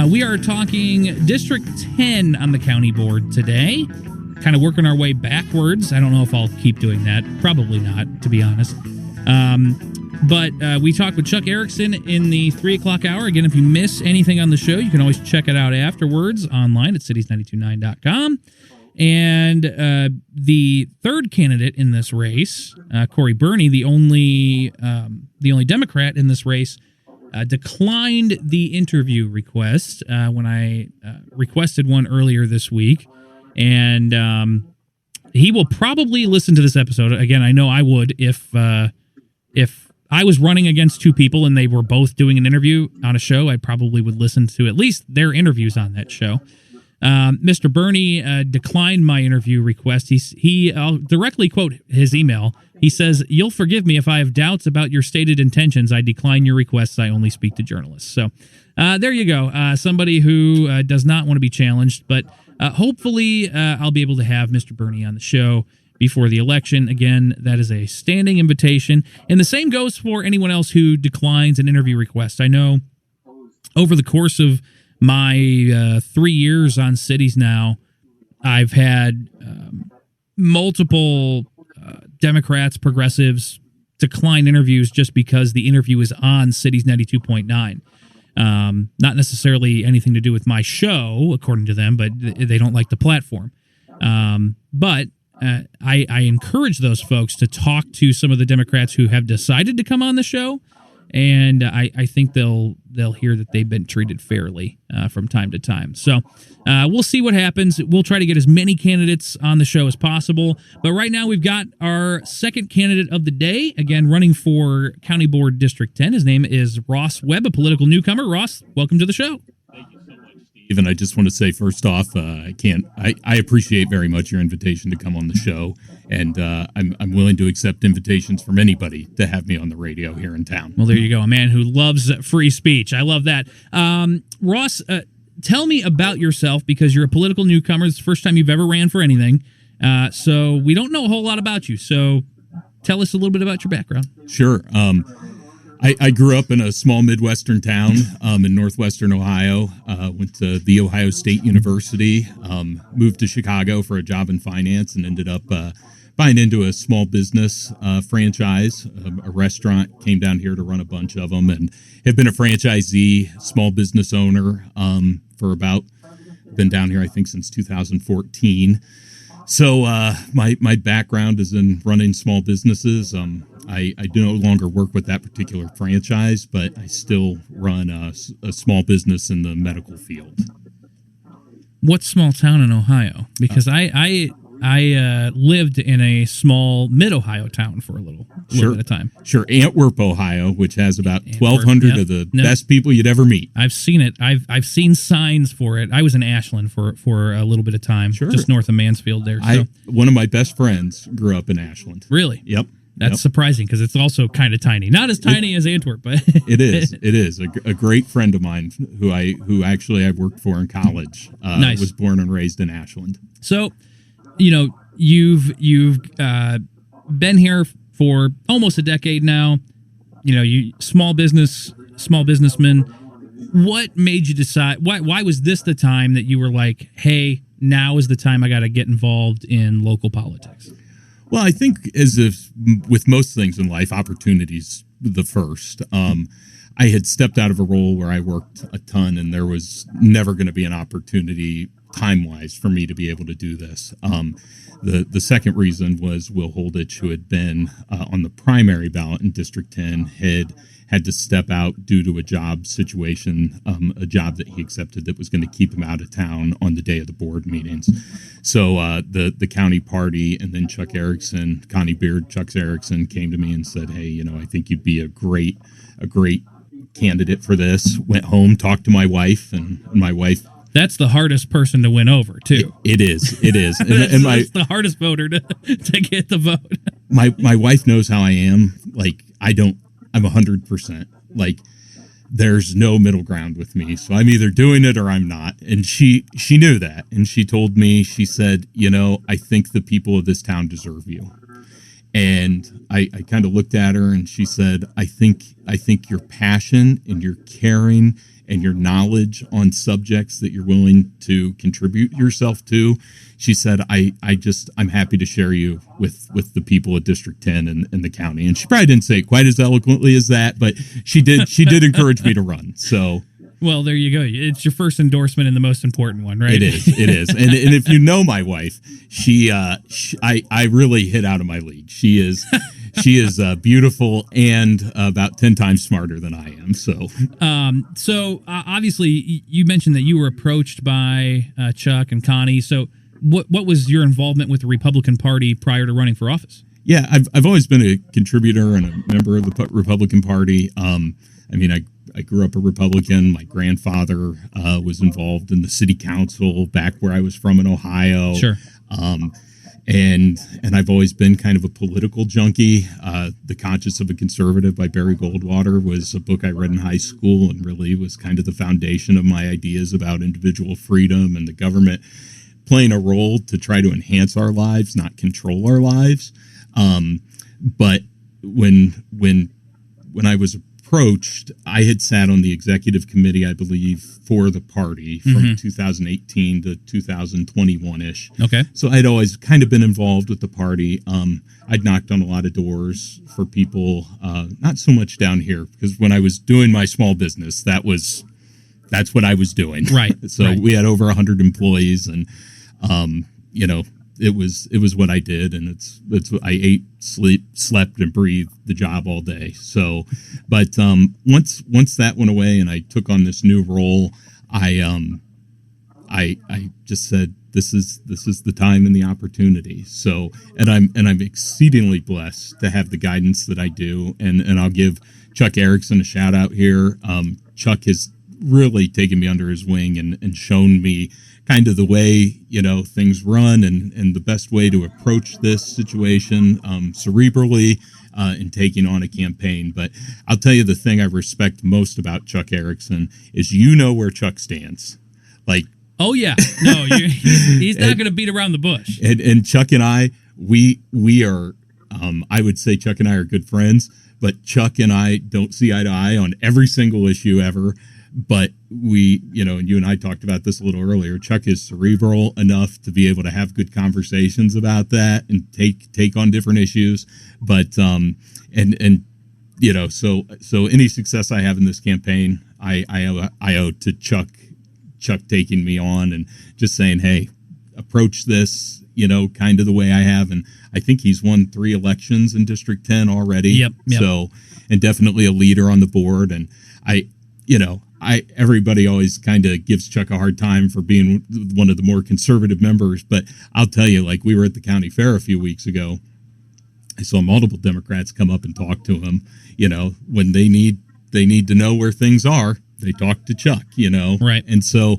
We are talking District 10 on the county board today. Kind of working our way backwards. I don't know if I'll keep doing that. Probably not, to be honest. But we talked with Chuck Erickson in the 3 o'clock hour. Again, if you miss anything on the show, you can always check it out afterwards online at cities929.com. And the third candidate in this race, Corey Burney, the only Democrat in this race, declined the interview request when I requested one earlier this week. And he will probably listen to this episode. Again, I know I would if I was running against two people and they were both doing an interview on a show. I probably would listen to at least their interviews on that show. Mr. Burney declined my interview request. I'll directly quote his email. He says, "You'll forgive me if I have doubts about your stated intentions. I decline your requests. I only speak to journalists." So there you go. Somebody who does not want to be challenged, but hopefully I'll be able to have Mr. Burney on the show before the election. Again, that is a standing invitation. And the same goes for anyone else who declines an interview request. I know over the course of my 3 years on Cities now, I've had multiple Democrats, progressives decline interviews just because the interview is on Cities 92.9. Not necessarily anything to do with my show, according to them, but they don't like the platform. But I encourage those folks to talk to some of the Democrats who have decided to come on the show, and I think they'll hear that they've been treated fairly from time to time. So we'll see what happens. We'll try to get as many candidates on the show as possible. But right now we've got our second candidate of the day, again, running for County Board District 10. His name is Ross Webb, a political newcomer. Ross, welcome to the show. Thank you so much, Steve. And I just want to say, first off, I appreciate very much your invitation to come on the show. And I'm willing to accept invitations from anybody to have me on the radio here in town. Well, there you go. A man who loves free speech. I love that. Ross, tell me about yourself, because you're a political newcomer. It's the first time you've ever ran for anything. So we don't know a whole lot about you. So tell us a little bit about your background. Sure. I grew up in a small Midwestern town in northwestern Ohio, went to The Ohio State University, moved to Chicago for a job in finance, and ended up buying into a small business franchise, a restaurant, came down here to run a bunch of them, and have been a franchisee, small business owner been down here, I think, since 2014. So my background is in running small businesses. I do no longer work with that particular franchise, but I still run a small business in the medical field. What small town in Ohio? Because I lived in a small mid-Ohio town for a little bit of time. Sure. Antwerp, Ohio, which has about 1,200 of the best people you'd ever meet. I've seen it. I've seen signs for it. I was in Ashland for a little bit of time, just north of Mansfield there. So. One of my best friends grew up in Ashland. Really? Yep. That's surprising, because it's also kind of tiny. Not as tiny as Antwerp, but it is. It is a great friend of mine who actually I worked for in college. Nice. Was born and raised in Ashland. So, you've been here for almost a decade now. You small businessman. What made you decide? Why was this the time that you were like, hey, now is the time I got to get involved in local politics? Well, I think as if with most things in life, opportunity's the first. I had stepped out of a role where I worked a ton, and there was never going to be an opportunity time-wise for me to be able to do this. The second reason was Will Holditch, who had been on the primary ballot in District 10, had to step out due to a job situation, a job that he accepted that was going to keep him out of town on the day of the board meetings. So the county party, and then Chuck Erickson, Connie Beard, Chuck Erickson, came to me and said, hey, I think you'd be a great candidate for this. Went home, talked to my wife, and my wife. That's the hardest person to win over, too. It is. It's the hardest voter to get the vote. My wife knows how I am. I'm 100%. There's no middle ground with me. So I'm either doing it or I'm not. And she knew that. And she told me, she said, I think the people of this town deserve you. And I kind of looked at her, and she said, I think your passion and your caring and your knowledge on subjects that you're willing to contribute yourself to. She said, I'm happy to share you with the people at District 10 and the county. And she probably didn't say it quite as eloquently as that, but she did encourage me to run. So, well, there you go. It's your first endorsement and the most important one, right? It is. And if you know my wife, I really hit out of my league. She is beautiful and about 10 times smarter than I am. So obviously you mentioned that you were approached by Chuck and Connie. So what was your involvement with the Republican Party prior to running for office? Yeah, I've always been a contributor and a member of the Republican Party. I grew up a Republican. My grandfather was involved in the city council back where I was from in Ohio. Sure. And I've always been kind of a political junkie. The Conscience of a Conservative by Barry Goldwater was a book I read in high school and really was kind of the foundation of my ideas about individual freedom and the government playing a role to try to enhance our lives, not control our lives. But when I was approached, I had sat on the executive committee, I believe, for the party from 2018 to 2021-ish. Okay. So I'd always kind of been involved with the party. I'd knocked on a lot of doors for people, not so much down here, because when I was doing my small business, that's what I was doing. Right. So we had over 100 employees, and it was what I did, and it's I ate, slept, and breathed the job all day. So, but once that went away, and I took on this new role, I just said, this is the time and the opportunity. So, and I'm exceedingly blessed to have the guidance that I do, and I'll give Chuck Erickson a shout out here. Chuck has really taken me under his wing and shown me kind of the way, things run and the best way to approach this situation cerebrally in taking on a campaign. But I'll tell you the thing I respect most about Chuck Erickson is where Chuck stands. Like, oh yeah, no, he's not going to beat around the bush. And Chuck and I, we are, I would say Chuck and I are good friends, but Chuck and I don't see eye to eye on every single issue ever. But we, and you and I talked about this a little earlier, Chuck is cerebral enough to be able to have good conversations about that and take on different issues. But, so any success I have in this campaign, I owe to Chuck taking me on and just saying, hey, approach this, kind of the way I have. And I think he's won 3 elections in District 10 already. Yep. So, and definitely a leader on the board. And everybody always kind of gives Chuck a hard time for being one of the more conservative members, but I'll tell you, like, we were at the county fair a few weeks ago. I saw multiple Democrats come up and talk to him. When they need to know where things are, they talk to Chuck. Right. And so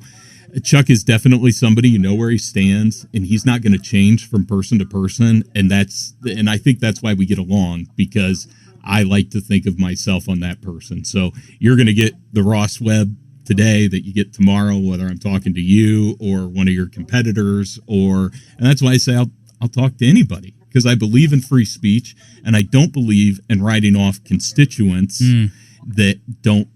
Chuck is definitely somebody where he stands, and he's not going to change from person to person, and I think that's why we get along, because I like to think of myself on that person. So you're going to get the Ross Webb today that you get tomorrow, whether I'm talking to you or one of your competitors, and that's why I say I'll talk to anybody, because I believe in free speech, and I don't believe in writing off constituents that don't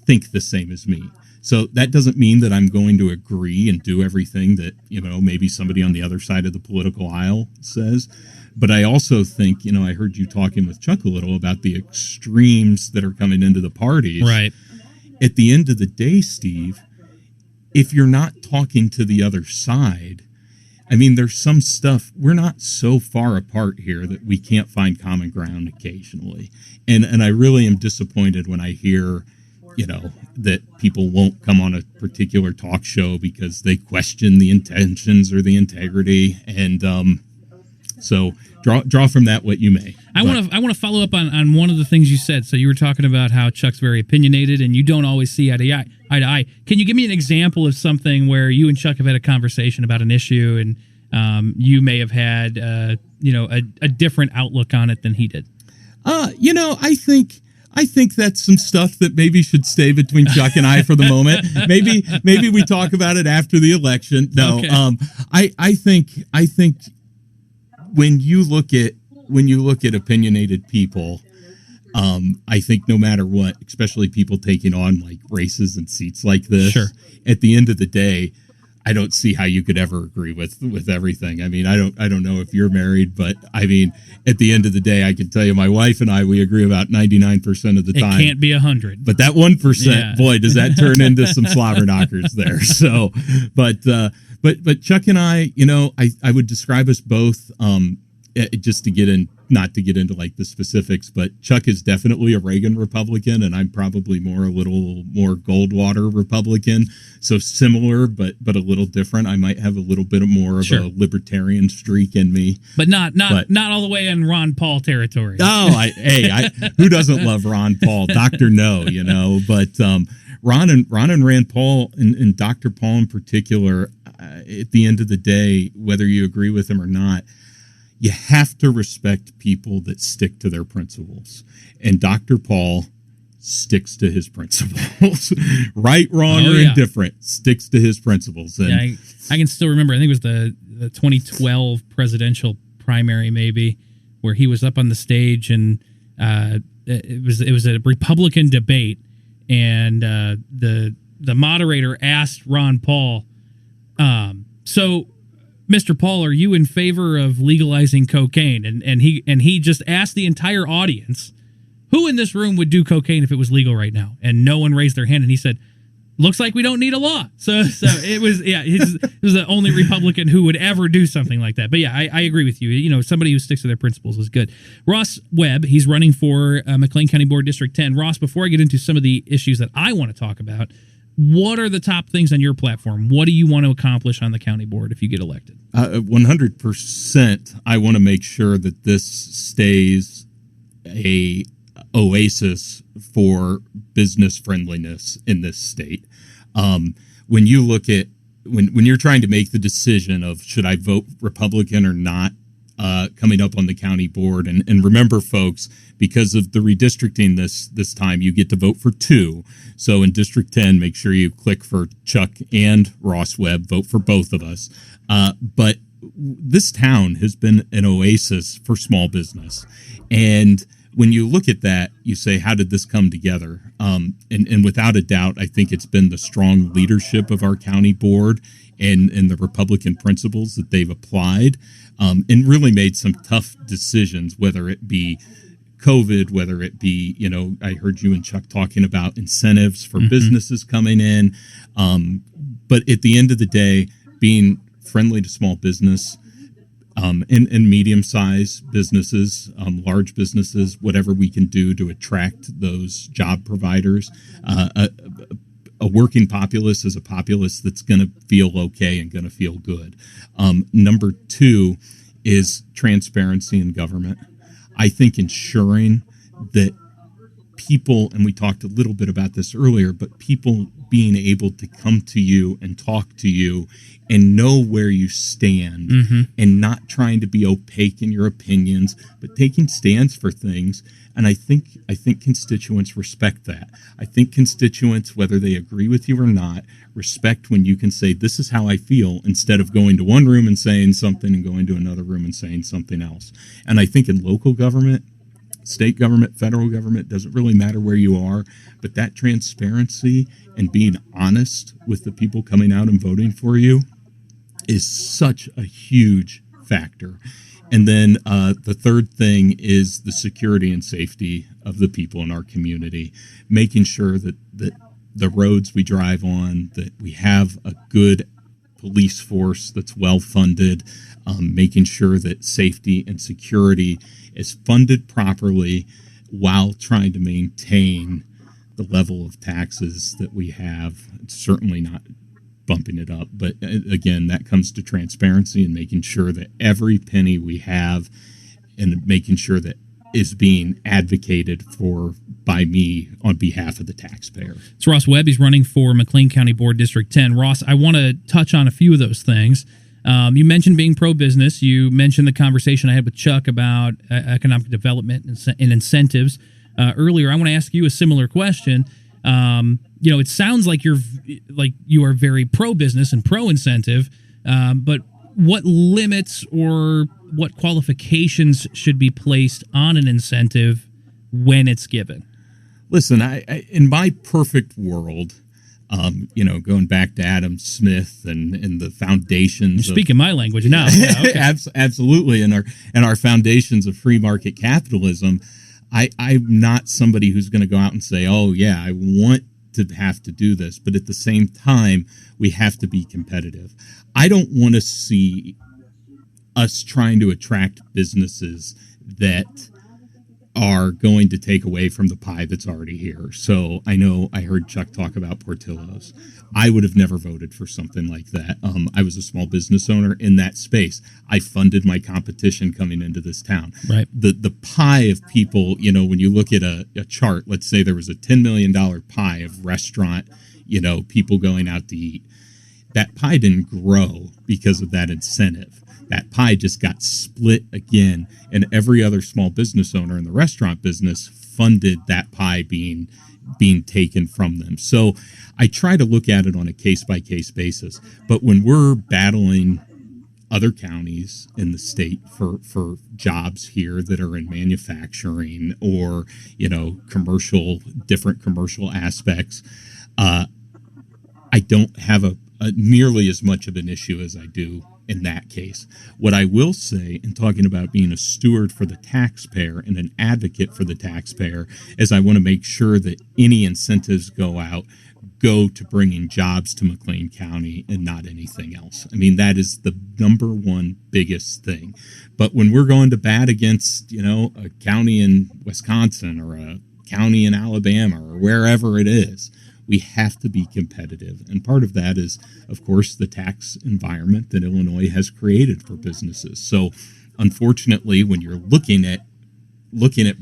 think the same as me. So that doesn't mean that I'm going to agree and do everything that, maybe somebody on the other side of the political aisle says. But I also think, I heard you talking with Chuck a little about the extremes that are coming into the parties. Right. At the end of the day, Steve, if you're not talking to the other side, there's some stuff, we're not so far apart here that we can't find common ground occasionally. And I really am disappointed when I hear, that people won't come on a particular talk show because they question the intentions or the integrity. And so draw from that what you may. I want to follow up on one of the things you said. So you were talking about how Chuck's very opinionated and you don't always see eye to eye. Can you give me an example of something where you and Chuck have had a conversation about an issue and you may have had a different outlook on it than he did? I think that's some stuff that maybe should stay between Chuck and I for the moment. Maybe we talk about it after the election. No, okay. I think when you look at opinionated people, I think no matter what, especially people taking on like races and seats like this, Sure. at the end of the day, I don't see how you could ever agree with everything. I mean, I don't know if you're married, but I mean, at the end of the day, I can tell you, my wife and I, we agree about 99% of the time. It can't be 100. But that 1%, Yeah. boy, does that turn into some slobber knockers there. So, but Chuck and I, I would describe us both, just to get in, not to get into like the specifics, but Chuck is definitely a Reagan Republican, and I'm probably a little more Goldwater Republican. So similar, but a little different. I might have a little bit more of Sure. a libertarian streak in me, But not all the way in Ron Paul territory. Oh, who doesn't love Ron Paul? Dr. No, but Ron and Rand Paul and Dr. Paul in particular, at the end of the day, whether you agree with him or not, you have to respect people that stick to their principles. And Dr. Paul sticks to his principles. Right, wrong, or indifferent, sticks to his principles. And yeah, I can still remember, I think it was the 2012 presidential primary, maybe, where he was up on the stage, and it was a Republican debate, and the moderator asked Ron Paul, so Mr. Paul, are you in favor of legalizing cocaine? And he just asked the entire audience, who in this room would do cocaine if it was legal right now? And no one raised their hand, and he said, looks like we don't need a law. So it was, he was the only Republican who would ever do something like that. But yeah, I agree with you. Somebody who sticks to their principles is good. Ross Webb, he's running for McLean County Board District 10. Ross, before I get into some of the issues that I want to talk about, what are the top things on your platform? What do you want to accomplish on the county board if you get elected? 100%. I want to make sure that this stays a oasis for business friendliness in this state. When you look at when you're trying to make the decision of should I vote Republican or not, coming up on the county board, and remember, folks, because of the redistricting this time, you get to vote for two. So in District 10, make sure you click for Chuck and Ross Webb, vote for both of us. But this town has been an oasis for small business, and when you look at that, you say, how did this come together? And without a doubt, I think it's been the strong leadership of our county board and the Republican principles that they've applied, and really made some tough decisions, whether it be COVID, whether it be, I heard you and Chuck talking about incentives for businesses coming in. But at the end of the day, being friendly to small business, and medium-sized businesses, large businesses, whatever we can do to attract those job providers. A working populace is a populace that's going to feel okay and going to feel good. Number two is transparency in government. I think ensuring that people, and we talked a little bit about this earlier, but people being able to come to you and talk to you and know where you stand, and not trying to be opaque in your opinions, but taking stands for things. And I think constituents respect that. I think constituents, whether they agree with you or not, respect when you can say, this is how I feel, instead of going to one room and saying something and going to another room and saying something else. And I think in local government, state government, federal government, doesn't really matter where you are, but that transparency and being honest with the people coming out and voting for you is such a huge factor. And then the third thing is the security and safety of the people in our community, making sure that the roads we drive on, that we have a good police force that's well funded, making sure that safety and security is funded properly while trying to maintain the level of taxes that we have. It's certainly not bumping it up, but again, that comes to transparency and making sure that every penny we have and making sure that is being advocated for by me on behalf of the taxpayer. It's Ross Webb. He's running for McLean County Board District 10. Ross, I want to touch on a few of those things. You mentioned being pro-business. You mentioned the conversation I had with Chuck about economic development and incentives earlier. I want to ask you a similar question. It sounds like you are very pro-business and pro-incentive, but what limits or what qualifications should be placed on an incentive when it's given? Listen, I in my perfect world, going back to Adam Smith and the foundations. You're speaking my language now. Yeah, okay. Absolutely, and our foundations of free market capitalism. I'm not somebody who's going to go out and say, "Oh yeah, I want to have to do this," but at the same time, we have to be competitive. I don't want to see us trying to attract businesses that are going to take away from the pie that's already here. So I know I heard Chuck talk about Portillo's. I would have never voted for something like that. I was a small business owner in that space. I funded my competition coming into this town. Right. The pie of people, when you look at a chart, let's say there was a $10 million pie of restaurant, people going out to eat. That pie didn't grow because of that incentive. That pie just got split again, and every other small business owner in the restaurant business funded that pie being taken from them. So I try to look at it on a case-by-case basis. But when we're battling other counties in the state for jobs here that are in manufacturing or, different commercial aspects, I don't have a nearly as much of an issue as I do in that case. What I will say in talking about being a steward for the taxpayer and an advocate for the taxpayer is I want to make sure that any incentives go to bringing jobs to McLean County and not anything else. I mean, that is the number one biggest thing. But when we're going to bat against, a county in Wisconsin or a county in Alabama or wherever it is, we have to be competitive. And part of that is, of course, the tax environment that Illinois has created for businesses. So unfortunately, when you're looking at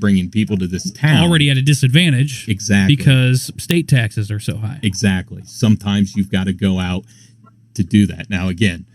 bringing people to this town, already at a disadvantage. Exactly. Because state taxes are so high. Exactly. Sometimes you've got to go out to do that. Now, again,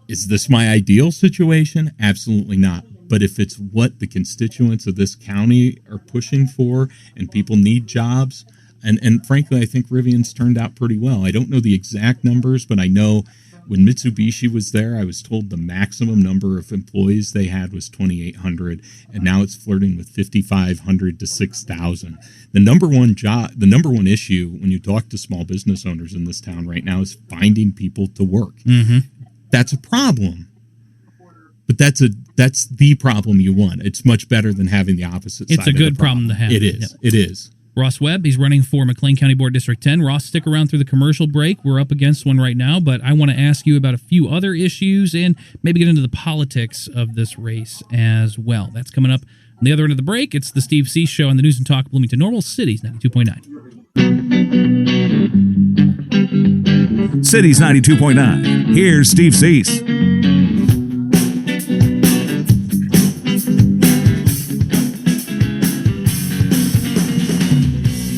is this my ideal situation? Absolutely not. But if it's what the constituents of this county are pushing for and people need jobs, and frankly, I think Rivian's turned out pretty well. I don't know the exact numbers, but I know when Mitsubishi was there, I was told the maximum number of employees they had was 2,800, and now it's flirting with 5,500 to 6,000. The number one issue when you talk to small business owners in this town right now is finding people to work. Mm-hmm. That's a problem, but that's the problem you want. It's much better than having the opposite side. It's a good problem to have. It is. Yep. It is. Ross Webb, he's running for McLean County Board District 10. Ross, stick around through the commercial break. We're up against one right now, but I want to ask you about a few other issues and maybe get into the politics of this race as well. That's coming up on the other end of the break. It's the Steve Cease Show on the News and Talk Bloomington Normal Cities 92.9. Cities 92.9. Here's Steve Cease.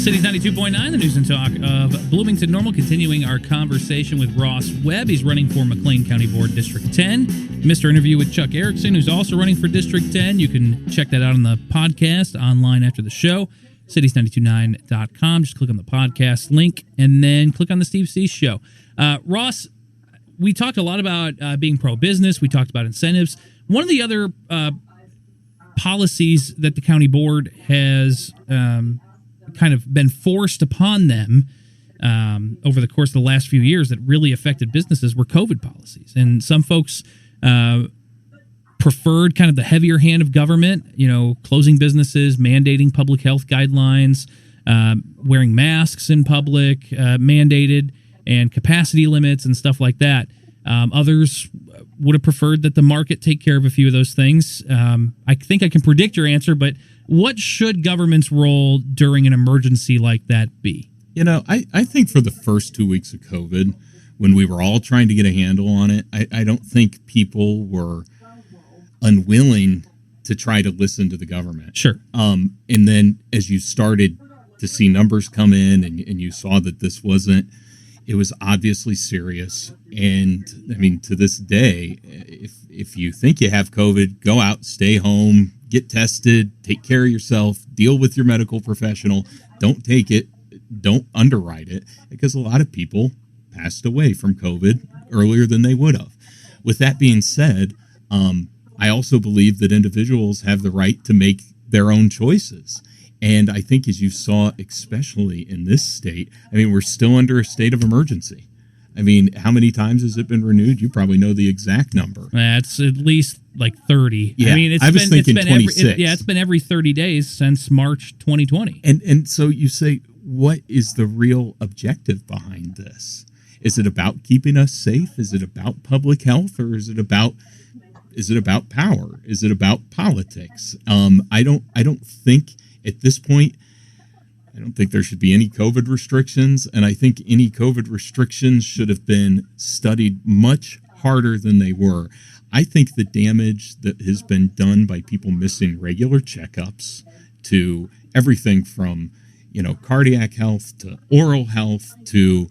Cities 92.9, the News and Talk of Bloomington Normal, continuing our conversation with Ross Webb. He's running for McLean County Board District 10. Missed our interview with Chuck Erickson, who's also running for District 10. You can check that out on the podcast online after the show, cities929.com. Just click on the podcast link and then click on the Steve Cease Show. Ross, we talked a lot about being pro-business. We talked about incentives. One of the other policies that the county board has kind of been forced upon them over the course of the last few years that really affected businesses were COVID policies. And some folks preferred kind of the heavier hand of government, closing businesses, mandating public health guidelines, wearing masks in public, mandated, and capacity limits and stuff like that. Others would have preferred that the market take care of a few of those things. I think I can predict your answer, but what should government's role during an emergency like that be? I think for the first 2 weeks of COVID, when we were all trying to get a handle on it, I don't think people were unwilling to try to listen to the government. Sure. And then as you started to see numbers come in and you saw that this wasn't, it was obviously serious. And I mean, to this day, if you think you have COVID, go out, stay home, get tested, take care of yourself, deal with your medical professional. Don't take it. Don't underwrite it, because a lot of people passed away from COVID earlier than they would have. With that being said, I also believe that individuals have the right to make their own choices. And I think, as you saw, especially in this state, I mean, we're still under a state of emergency. I mean, how many times has it been renewed? You probably know the exact number. That's at least like 30. Yeah, I mean, I was thinking 26. It's been every 30 days since March 2020. And so you say, what is the real objective behind this? Is it about keeping us safe? Is it about public health, or is it about power? Is it about politics? I don't think at this point, I don't think there should be any COVID restrictions, and I think any COVID restrictions should have been studied much harder than they were. I think the damage that has been done by people missing regular checkups to everything from, cardiac health to oral health to,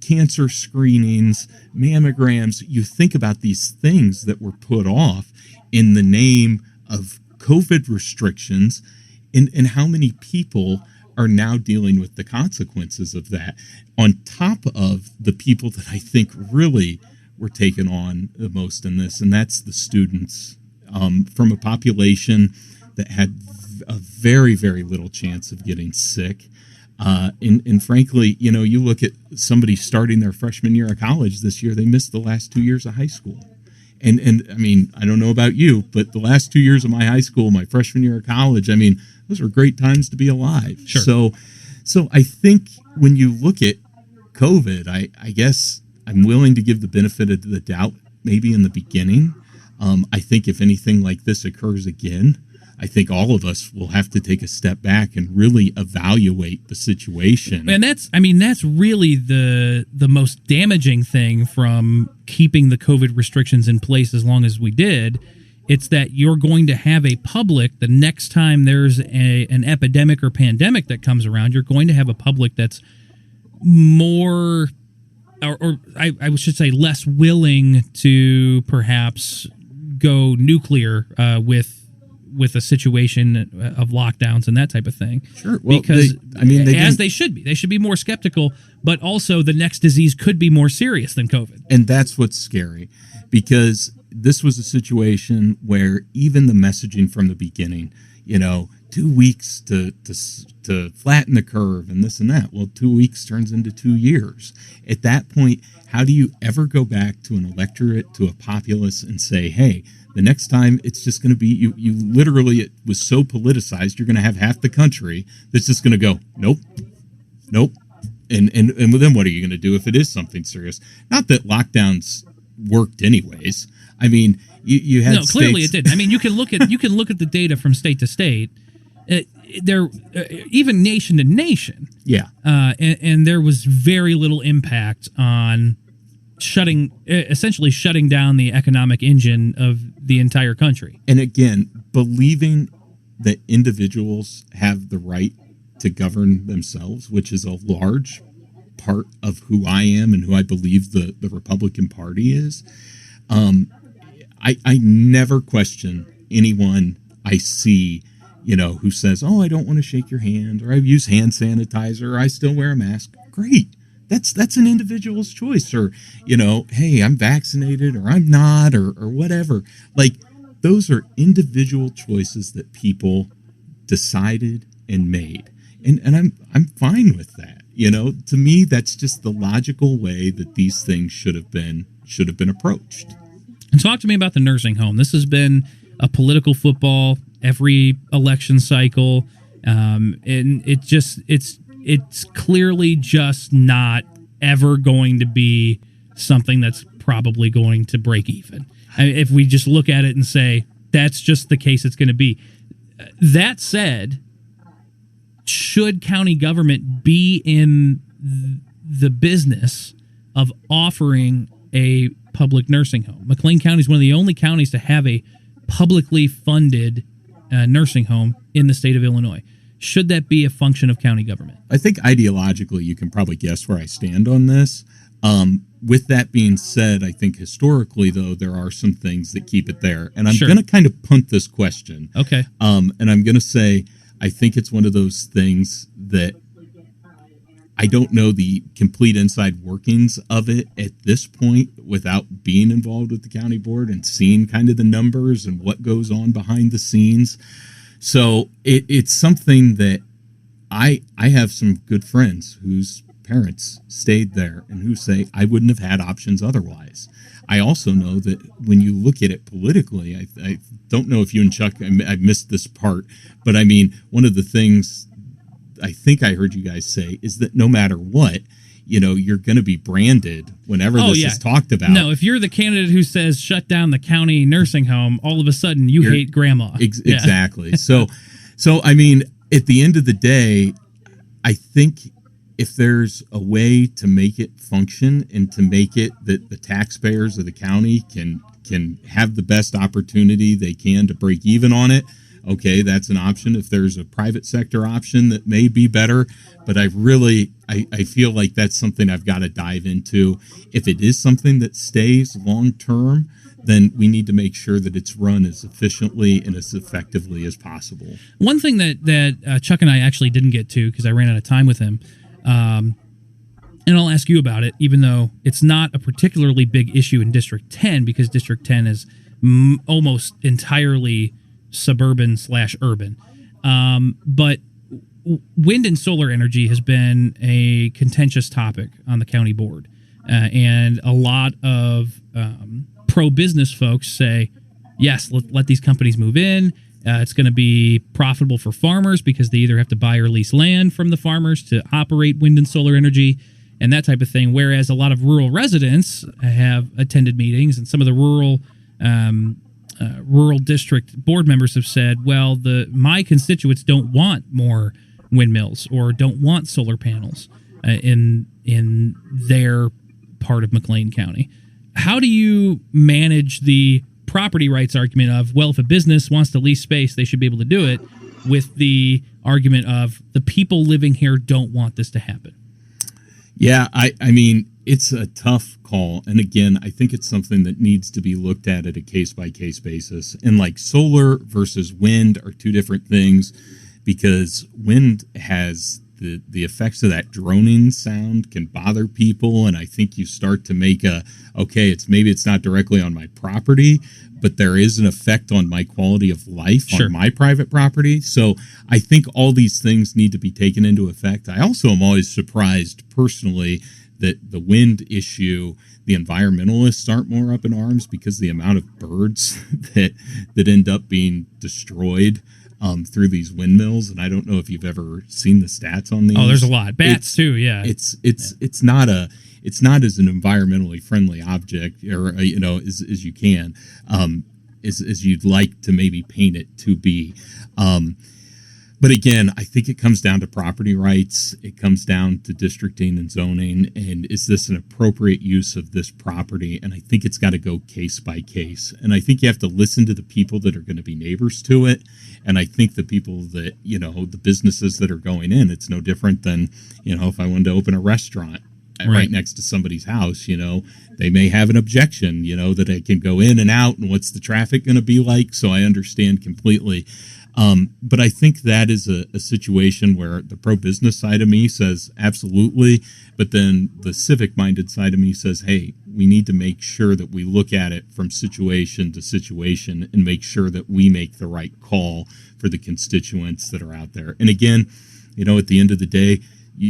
cancer screenings, mammograms. You think about these things that were put off in the name of COVID restrictions, and how many people are now dealing with the consequences of that, on top of the people that I think really were taken on the most in this, and that's the students, from a population that had a very, very little chance of getting sick. And frankly, you look at somebody starting their freshman year of college this year, they missed the last 2 years of high school. And I mean, I don't know about you, but the last 2 years of my high school, my freshman year of college, I mean, those were great times to be alive. Sure. So I think when you look at COVID, I guess I'm willing to give the benefit of the doubt maybe in the beginning. I think if anything like this occurs again, I think all of us will have to take a step back and really evaluate the situation. And that's really the most damaging thing from keeping the COVID restrictions in place as long as we did. It's that you're going to have a public, the next time there's an epidemic or pandemic that comes around, you're going to have a public that's more, or I should say less willing to perhaps go nuclear with a situation of lockdowns and that type of thing. Sure. Well, because they should be. They should be more skeptical, but also the next disease could be more serious than COVID. And that's what's scary, because this was a situation where even the messaging from the beginning, 2 weeks to flatten the curve and this and that. Well, 2 weeks turns into 2 years. At that point, how do you ever go back to an electorate, to a populace, and say, hey, the next time it's just going to be, you literally, it was so politicized, you're going to have half the country that's just going to go, nope. And then what are you going to do if it is something serious? Not that lockdowns worked anyways. I mean, you had clearly states... it did. I mean, you can look at the data from state to state. Even nation to nation. Yeah. And there was very little impact on essentially shutting down the economic engine of the entire country. And again, believing that individuals have the right to govern themselves, which is a large part of who I am and who I believe the Republican Party is. I never question anyone I see, who says, oh, I don't want to shake your hand, or I use hand sanitizer, or I still wear a mask. Great. That's an individual's choice. Or, hey, I'm vaccinated, or I'm not, or whatever. Like, those are individual choices that people decided and made. And I'm fine with that. To me, that's just the logical way that these things should have been approached. And talk to me about the nursing home. This has been a political football every election cycle, and it's clearly just not ever going to be something that's probably going to break even. I mean, if we just look at it and say that's just the case it's going to be. That said, should county government be in the business of offering a public nursing home? McLean County is one of the only counties to have a publicly funded nursing home in the state of Illinois. Should that be a function of county government? I think ideologically you can probably guess where I stand on this. With that being said, I think historically, though, there are some things that keep it there. And I'm going to kind of punt this question. Okay. And I'm going to say, I think it's one of those things that I don't know the complete inside workings of it at this point without being involved with the county board and seeing kind of the numbers and what goes on behind the scenes. So it's something that I have some good friends whose parents stayed there and who say I wouldn't have had options otherwise. I also know that when you look at it politically, I don't know if you and Chuck, I missed this part, but I mean, one of the things I think I heard you guys say is that no matter what, you're going to be branded whenever this is talked about. No, if you're the candidate who says shut down the county nursing home, all of a sudden you're hate grandma. Exactly. So I mean, at the end of the day, I think if there's a way to make it function and to make it that the taxpayers of the county can have the best opportunity they can to break even on it, okay, that's an option. If there's a private sector option that may be better, but I feel like that's something I've got to dive into. If it is something that stays long term, then we need to make sure that it's run as efficiently and as effectively as possible. One thing that Chuck and I actually didn't get to because I ran out of time with him, and I'll ask you about it, even though it's not a particularly big issue in District 10 because District 10 is almost entirely suburban/urban. But wind and solar energy has been a contentious topic on the county board. And a lot of pro-business folks say, yes, let these companies move in. It's going to be profitable for farmers because they either have to buy or lease land from the farmers to operate wind and solar energy and that type of thing. Whereas a lot of rural residents have attended meetings, and some of the rural district board members have said, well, my constituents don't want more windmills or don't want solar panels in their part of McLean County. How do you manage the property rights argument of, well, if a business wants to lease space, they should be able to do it, with the argument of the people living here don't want this to happen? Yeah, I mean, it's a tough call. And again, I think it's something that needs to be looked at a case-by-case basis. And like solar versus wind are two different things, because wind has the effects of that droning sound can bother people. And I think you start to make maybe it's not directly on my property, but there is an effect on my quality of life on my private property. So I think all these things need to be taken into effect. I also am always surprised personally that the wind issue, the environmentalists aren't more up in arms, because the amount of birds that end up being destroyed through these windmills. And I don't know if you've ever seen the stats on these. Oh, there's a lot. Bats too. Yeah. It's not as an environmentally friendly object, or as you can, as you'd like to maybe paint it to be. But again, I think it comes down to property rights. It comes down to districting and zoning. And is this an appropriate use of this property? And I think it's got to go case by case. And I think you have to listen to the people that are going to be neighbors to it. And I think the people that, the businesses that are going in, it's no different than, if I wanted to open a restaurant right next to somebody's house, they may have an objection, that I can go in and out, and what's the traffic going to be like? So I understand completely. But I think that is a situation where the pro-business side of me says absolutely, but then the civic-minded side of me says, hey, we need to make sure that we look at it from situation to situation and make sure that we make the right call for the constituents that are out there. And again, at the end of the day,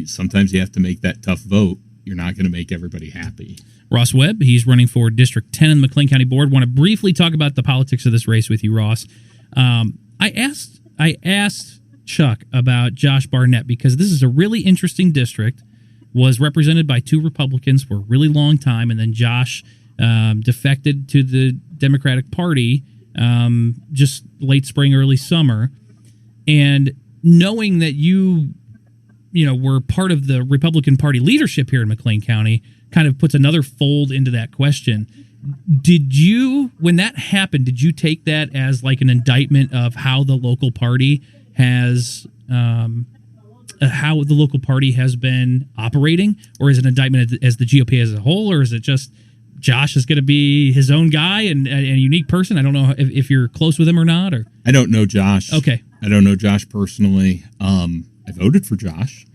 sometimes you have to make that tough vote. You're not going to make everybody happy. Ross Webb, he's running for District 10 in the McLean County Board. Want to briefly talk about the politics of this race with you, Ross. I asked Chuck about Josh Barnett, because this is a really interesting district, was represented by two Republicans for a really long time, and then Josh defected to the Democratic Party just late spring, early summer. And knowing that you were part of the Republican Party leadership here in McLean County kind of puts another fold into that question. When that happened, did you take that as like an indictment of how the local party has been operating, or is it an indictment as the GOP as a whole, or is it just Josh is going to be his own guy and a unique person? I don't know if you're close with him or not. Or I don't know Josh. Okay, I don't know Josh personally. I voted for Josh,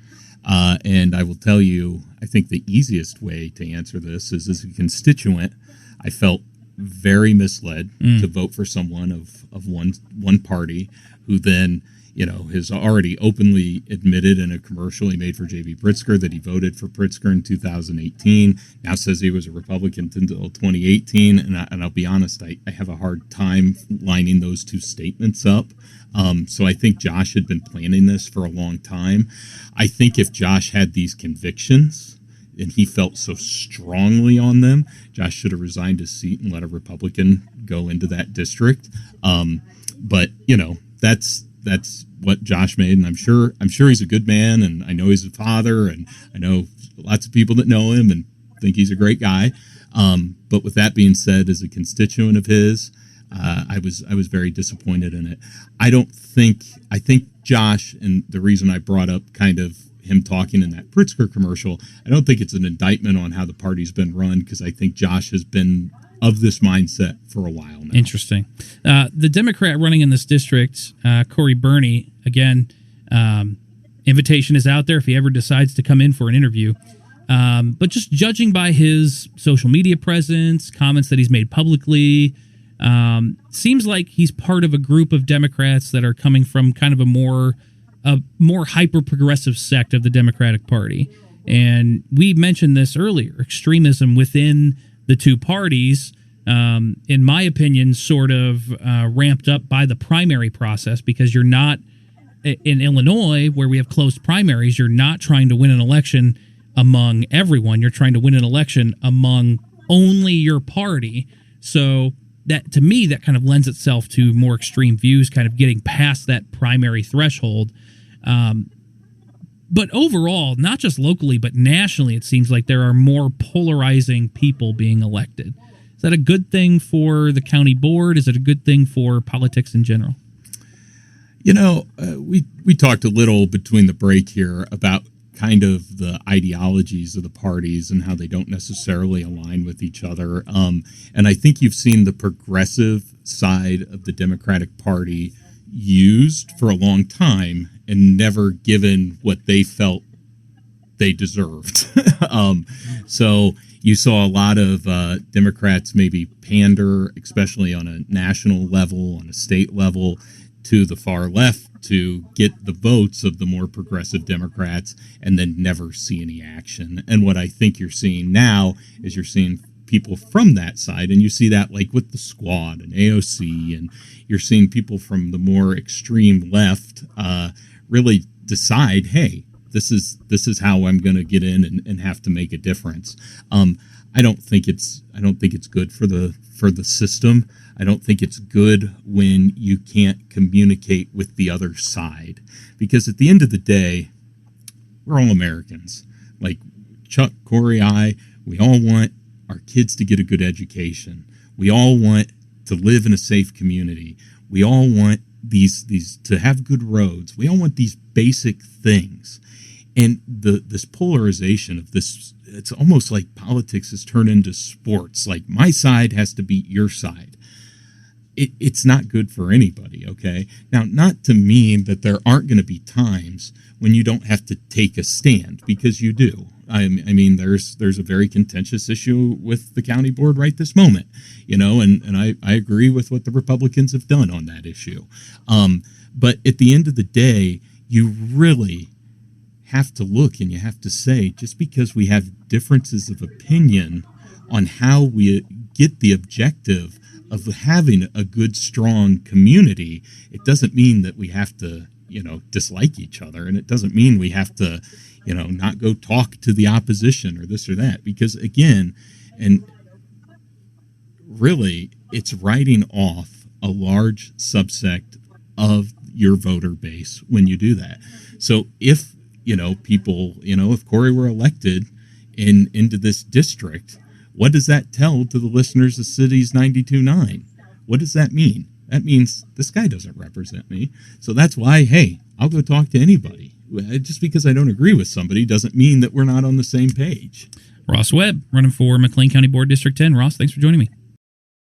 and I will tell you, I think the easiest way to answer this is, as a constituent, I felt very misled to vote for someone of one party who then, has already openly admitted in a commercial he made for J.B. Pritzker that he voted for Pritzker in 2018, now says he was a Republican until 2018. And I'll be honest, I have a hard time lining those two statements up. So I think Josh had been planning this for a long time. I think if Josh had these convictions and he felt so strongly on them, Josh should have resigned his seat and let a Republican go into that district. But that's what Josh made, and I'm sure he's a good man, and I know he's a father, and I know lots of people that know him and think he's a great guy. But with that being said, as a constituent of his, I was very disappointed in it. I think Josh, and the reason I brought up kind of him talking in that Pritzker commercial, I don't think it's an indictment on how the party's been run, because I think Josh has been of this mindset for a while now. Interesting. The Democrat running in this district, Corey Burney, again, invitation is out there if he ever decides to come in for an interview. But just judging by his social media presence, comments that he's made publicly, seems like he's part of a group of Democrats that are coming from kind of a more hyper-progressive sect of the Democratic Party. And we mentioned this earlier, extremism within the two parties, in my opinion, sort of ramped up by the primary process, because you're not, in Illinois, where we have closed primaries, you're not trying to win an election among everyone. You're trying to win an election among only your party. So that, to me, that kind of lends itself to more extreme views, kind of getting past that primary threshold. But overall, not just locally, but nationally, it seems like there are more polarizing people being elected. Is that a good thing for the county board? Is it a good thing for politics in general? We talked a little between the break here about kind of the ideologies of the parties and how they don't necessarily align with each other. And I think you've seen the progressive side of the Democratic Party used for a long time and never given what they felt they deserved. So you saw a lot of Democrats maybe pander, especially on a national level, on a state level, to the far left to get the votes of the more progressive Democrats, and then never see any action. And what I think you're seeing now is you're seeing people from that side, and you see that like with the Squad and AOC, and you're seeing people from the more extreme left really decide, hey, this is how I'm going to get in and have to make a difference. I don't think it's good for the system. I don't think it's good when you can't communicate with the other side, because at the end of the day, we're all Americans. Like Chuck, Corey, we all want our kids to get a good education. We all want to live in a safe community. We all want these to have good roads. We all want these basic things. And this polarization of this, it's almost like politics has turned into sports. Like my side has to beat your side. It's not good for anybody, okay? Now, not to mean that there aren't going to be times when you don't have to take a stand, because you do. I mean, there's a very contentious issue with the county board right this moment, and I agree with what the Republicans have done on that issue. But at the end of the day, you really have to look and you have to say, just because we have differences of opinion on how we get the objective of having a good, strong community, it doesn't mean that we have to, dislike each other. And it doesn't mean we have to, not go talk to the opposition or this or that. Because again, and really, it's writing off a large subsect of your voter base when you do that. So if, people, if Corey were elected into this district, what does that tell to the listeners of Cities 92.9? What does that mean? That means this guy doesn't represent me. So that's why, hey, I'll go talk to anybody. Just because I don't agree with somebody doesn't mean that we're not on the same page. Ross Webb, running for McLean County Board District 10. Ross, thanks for joining me.